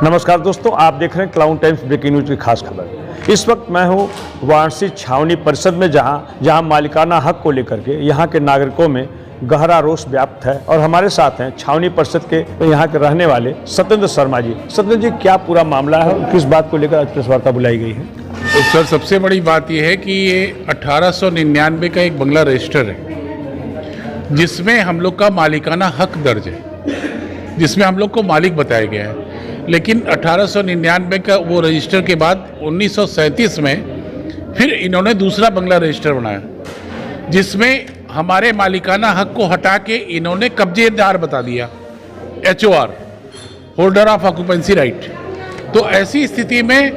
नमस्कार दोस्तों, आप देख रहे हैं क्लाउड टाइम्स ब्रेकिंग न्यूज की खास खबर। इस वक्त मैं हूं वाराणसी छावनी परिषद में, जहां मालिकाना हक को लेकर के यहां के नागरिकों में गहरा रोष व्याप्त है। और हमारे साथ हैं छावनी परिषद के यहां के रहने वाले सत्येंद्र शर्मा जी। सत्येंद्र जी, क्या पूरा मामला है और किस बात को लेकर आज प्रेस वार्ता बुलाई गई है? तो सर, सबसे बड़ी बात यह है कि ये 1899 का एक बंगला रजिस्टर है जिसमें हम लोग का मालिकाना हक दर्ज है, जिसमें हम लोग को मालिक बताया गया है। लेकिन 1899 का वो रजिस्टर के बाद 1937 में फिर इन्होंने दूसरा बंगला रजिस्टर बनाया जिसमें हमारे मालिकाना हक को हटा के इन्होंने कब्जेदार बता दिया, HOR, holder of occupancy right. तो ऐसी स्थिति में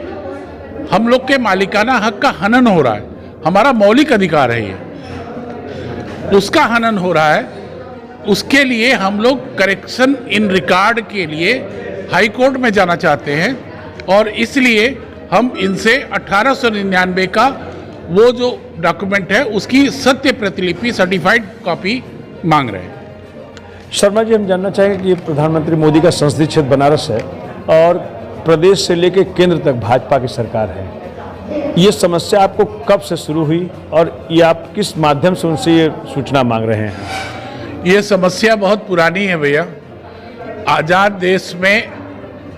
हम लोग के मालिकाना हक का हनन हो रहा है। हमारा मौलिक अधिकार है ये, उसका हनन हो रहा है। उसके लिए हम लोग करेक्शन इन रिकॉर्ड के लिए हाई कोर्ट में जाना चाहते हैं और इसलिए हम इनसे 1899 का वो जो डॉक्यूमेंट है उसकी सत्य प्रतिलिपि, सर्टिफाइड कॉपी मांग रहे हैं। शर्मा जी, हम जानना चाहेंगे कि प्रधानमंत्री मोदी का संसदीय क्षेत्र बनारस है और प्रदेश से लेकर केंद्र तक भाजपा की सरकार है। ये समस्या आपको कब से शुरू हुई और ये आप किस माध्यम से उनसे ये सूचना मांग रहे हैं? ये समस्या बहुत पुरानी है भैया। आज़ाद देश में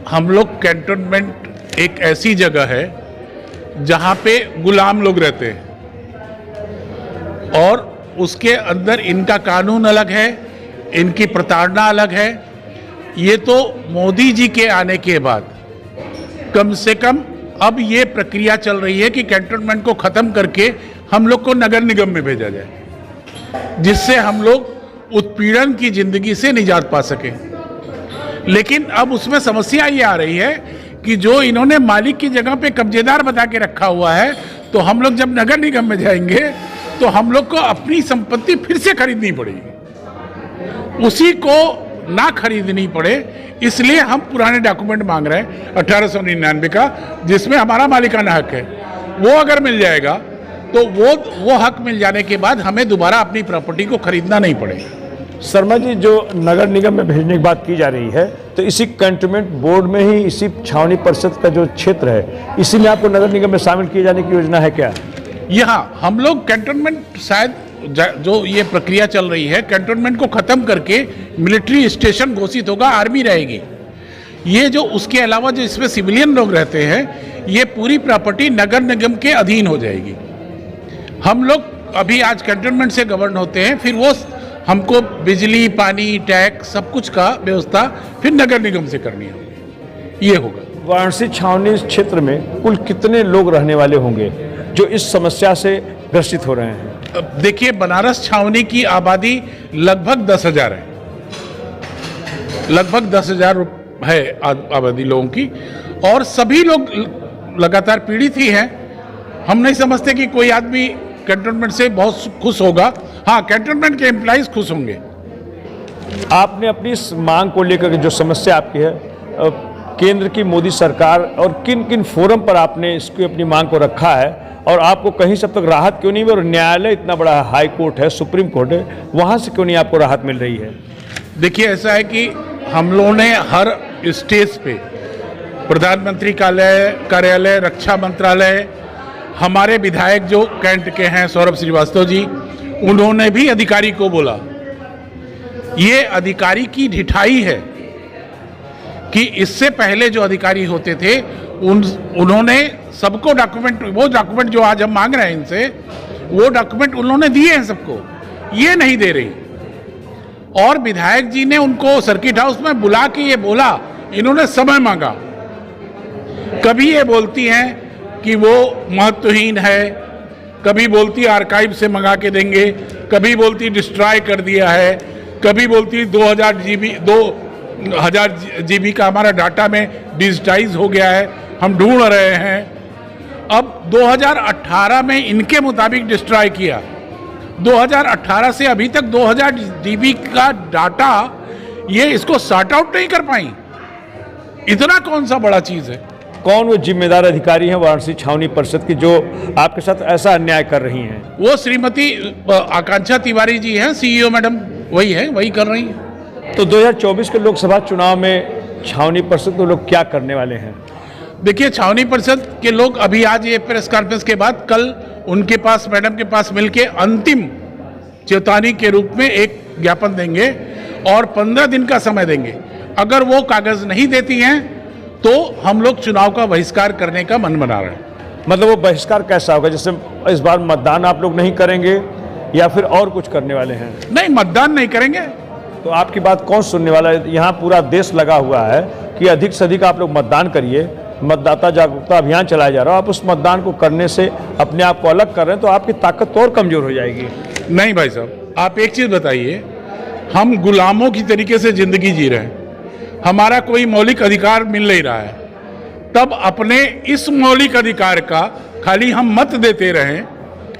हम लोग कैंटोनमेंट एक ऐसी जगह है जहाँ पे गुलाम लोग रहते हैं और उसके अंदर इनका कानून अलग है, इनकी प्रताड़ना अलग है। ये तो मोदी जी के आने के बाद कम से कम अब ये प्रक्रिया चल रही है कि कैंटोनमेंट को ख़त्म करके हम लोग को नगर निगम में भेजा जाए, जिससे हम लोग उत्पीड़न की ज़िंदगी से निजात पा सकें। लेकिन अब उसमें समस्या ये आ रही है कि जो इन्होंने मालिक की जगह पे कब्जेदार बता के रखा हुआ है, तो हम लोग जब नगर निगम में जाएंगे तो हम लोग को अपनी संपत्ति फिर से खरीदनी पड़ेगी। उसी को ना खरीदनी पड़े इसलिए हम पुराने डॉक्यूमेंट मांग रहे हैं 1899 का, जिसमें हमारा मालिकाना हक है। वो अगर मिल जाएगा तो वो हक मिल जाने के बाद हमें दोबारा अपनी प्रॉपर्टी को खरीदना नहीं पड़ेगा। शर्मा जी, जो नगर निगम में भेजने की बात की जा रही है, तो इसी कैंटोनमेंट बोर्ड में ही, इसी छावनी परिषद का जो क्षेत्र है, इसी में आपको नगर निगम में शामिल किए जाने की योजना है क्या? यहाँ हम लोग कैंटोनमेंट, शायद जो ये प्रक्रिया चल रही है, कैंटोनमेंट को ख़त्म करके मिलिट्री स्टेशन घोषित होगा, आर्मी रहेगी। ये जो उसके अलावा जो इसमें सिविलियन लोग रहते हैं, ये पूरी प्रॉपर्टी नगर निगम के अधीन हो जाएगी। हम लोग अभी आज कैंटोनमेंट से गवर्न होते हैं, फिर वो हमको बिजली, पानी, टैक्स, सब कुछ का व्यवस्था फिर नगर निगम से करनी होगी। ये होगा। वाराणसी छावनी क्षेत्र में कुल कितने लोग रहने वाले होंगे जो इस समस्या से ग्रसित हो रहे हैं? देखिए, बनारस छावनी की आबादी लगभग 10,000 है, लगभग 10,000 है आबादी लोगों की, और सभी लोग लगातार पीड़ित ही हैं। हम नहीं समझते कि कोई आदमी कैंटोनमेंट से बहुत खुश होगा। हाँ, कैंटोनमेंट के एम्प्लॉइज खुश होंगे। आपने अपनी इस मांग को लेकर जो समस्या आपकी है, केंद्र की मोदी सरकार और किन किन फोरम पर आपने इसकी अपनी मांग को रखा है, और आपको कहीं से अब तक राहत क्यों नहीं मिली? और न्यायालय इतना बड़ा है, हाई कोर्ट है, सुप्रीम कोर्ट है, वहाँ से क्यों नहीं आपको राहत मिल रही है? देखिए, ऐसा है कि हम लोगों ने हर स्टेज पे प्रधानमंत्री कार्यालय, रक्षा मंत्रालय, हमारे विधायक जो कैंट के हैं सौरभ श्रीवास्तव जी, उन्होंने भी अधिकारी को बोला। ये अधिकारी की ढिठाई है कि इससे पहले जो अधिकारी होते थे उन्होंने सबको डॉक्यूमेंट, वो डॉक्यूमेंट जो आज हम मांग रहे हैं इनसे, वो डॉक्यूमेंट उन्होंने दिए हैं सबको, ये नहीं दे रही। और विधायक जी ने उनको सर्किट हाउस में बुला के ये बोला, इन्होंने समय मांगा। कभी ये बोलती हैं कि वो महत्वहीन है, कभी बोलती आर्काइव से मंगा के देंगे, कभी बोलती डिस्ट्रॉय कर दिया है, कभी बोलती 2000 GB का हमारा डाटा में डिजिटाइज हो गया है, हम ढूंढ रहे हैं। अब 2018 में इनके मुताबिक डिस्ट्रॉय किया, 2018 से अभी तक 2000 GB का डाटा, ये इसको सॉर्ट आउट नहीं कर पाई। इतना कौन सा बड़ा चीज़ है? कौन वो जिम्मेदार अधिकारी हैं वाराणसी छावनी परिषद की जो आपके साथ ऐसा अन्याय कर रही हैं? वो श्रीमती आकांक्षा तिवारी जी हैं, CEO मैडम, वही है, वही कर रही हैं। तो 2024 के लोकसभा चुनाव में छावनी परिषद के लोग क्या करने वाले हैं? देखिए, छावनी परिषद के लोग अभी आज ये प्रेस कॉन्फ्रेंस के बाद कल उनके पास, मैडम के पास मिलके अंतिम चेतावनी के रूप में एक ज्ञापन देंगे और 15 दिन का समय देंगे। अगर वो कागज नहीं देती हैं तो हम लोग चुनाव का बहिष्कार करने का मन बना रहे हैं। मतलब वो बहिष्कार कैसा होगा? जैसे इस बार मतदान आप लोग नहीं करेंगे या फिर और कुछ करने वाले हैं? नहीं, मतदान नहीं करेंगे। तो आपकी बात कौन सुनने वाला है? यहाँ पूरा देश लगा हुआ है कि अधिक से अधिक आप लोग मतदान करिए, मतदाता जागरूकता अभियान चलाया जा रहा है। आप उस मतदान को करने से अपने आप को अलग कर रहे हैं तो आपकी ताकत तो और कमजोर हो जाएगी। नहीं भाई साहब, आप एक चीज बताइए, हम गुलामों की तरीके से जिंदगी जी रहे हैं, हमारा कोई मौलिक अधिकार मिल नहीं रहा है, तब अपने इस मौलिक अधिकार का खाली हम मत देते रहें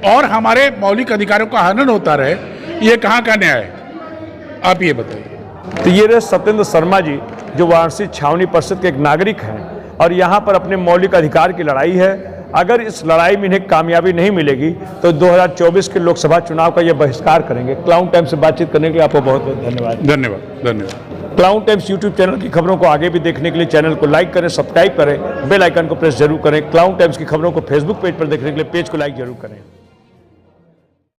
और हमारे मौलिक अधिकारों का हनन होता रहे, ये कहाँ का न्याय है? आप ये बताइए। तो ये रहे सत्येंद्र शर्मा जी, जो वाराणसी छावनी परिषद के एक नागरिक हैं और यहाँ पर अपने मौलिक अधिकार की लड़ाई है। अगर इस लड़ाई में इन्हें कामयाबी नहीं मिलेगी तो 2024 के लोकसभा चुनाव का ये बहिष्कार करेंगे। क्लाउन टाइम्स से बातचीत करने के लिए आपको बहुत बहुत धन्यवाद। धन्यवाद। क्लाउन टाइम्स यूट्यूब चैनल की खबरों को आगे भी देखने के लिए चैनल को लाइक करें, सब्सक्राइब करें, बेल आइकन को प्रेस जरूर करें। क्लाउन टाइम्स की खबरों को फेसबुक पेज पर देखने के लिए पेज को लाइक जरूर करें।